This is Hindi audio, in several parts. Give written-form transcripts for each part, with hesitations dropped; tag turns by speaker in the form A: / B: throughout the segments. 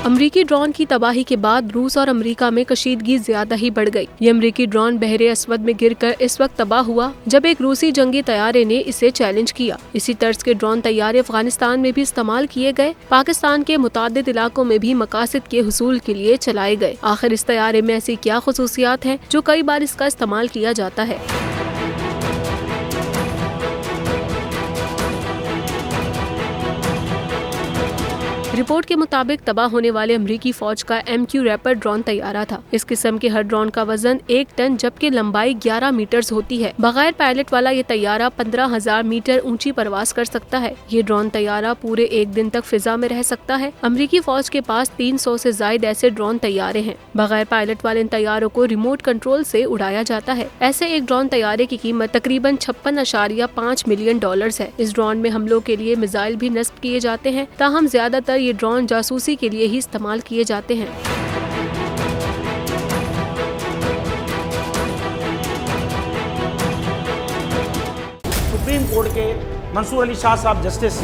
A: अमरीकी ड्रोन की तबाही के बाद रूस और अमरीका में कशीदगी ज्यादा ही बढ़ गई। ये अमरीकी ड्रोन बहरे अस्वद में गिरकर इस वक्त तबाह हुआ जब एक रूसी जंगी तैयारे ने इसे चैलेंज किया। इसी तर्ज के ड्रोन तैयारे अफगानिस्तान में भी इस्तेमाल किए गए। पाकिस्तान के मुतादिद इलाकों में भी मकासद के हुसूल के लिए चलाए गए। आखिर इस तैयारे में ऐसी क्या खुसूसियात हैं जो कई बार इसका इस्तेमाल किया जाता है। रिपोर्ट के मुताबिक तबाह होने वाले अमरीकी फौज का MQ रैपर ड्रोन तैयारा था। इस किस्म के हर ड्रोन का वजन 1 टन जबकि लंबाई 11 मीटर होती है। बगैर पायलट वाला ये तैयारा 15,000 मीटर ऊंची परवास कर सकता है। ये ड्रोन तैयारा पूरे 1 दिन तक फिजा में रह सकता है। अमरीकी फौज के पास 300 से ज्यादा ऐसे ड्रोन तैयारे हैं। बगैर पायलट वाले इन तैयारों को रिमोट कंट्रोल से उड़ाया जाता है। ऐसे एक ड्रोन तैयारे की कीमत तकरीबन 56.5 मिलियन डॉलर्स है। इस ड्रोन में हमलों के लिए मिसाइल भी नस्ब किए जाते हैं। ताहम ज्यादातर ये ड्रोन जासूसी के लिए ही इस्तेमाल किए जाते हैं।
B: सुप्रीम कोर्ट के मंसूर अली शाह साहब जस्टिस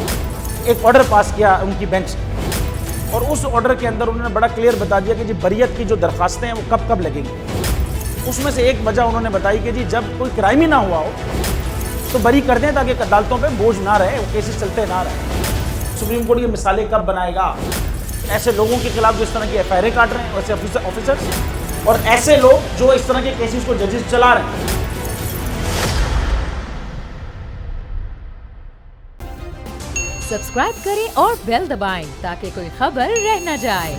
B: एक ऑर्डर पास किया उनकी बेंच ने, और उस ऑर्डर के अंदर उन्होंने बड़ा क्लियर बता दिया कि जी बरियत की जो दरखास्तें हैं वो कब कब लगेंगी। उसमें से एक वजह उन्होंने बताई कि जी जब कोई क्राइम ही ना हुआ हो तो बरी कर दें ताकि अदालतों पे बोझ ना रहे, वो केसेस चलते ना रहे। सुप्रीम कोर्ट की मिसालें कब बनाएगा? ऐसे लोगों के खिलाफ जो इस तरह की FIR काट रहे हैं, वैसे ऑफिसर्स, और ऐसे लोग जो इस तरह के केसेस को जजेस चला रहे हैं।
C: सब्सक्राइब करें और बेल दबाएं ताकि कोई खबर रह न जाए।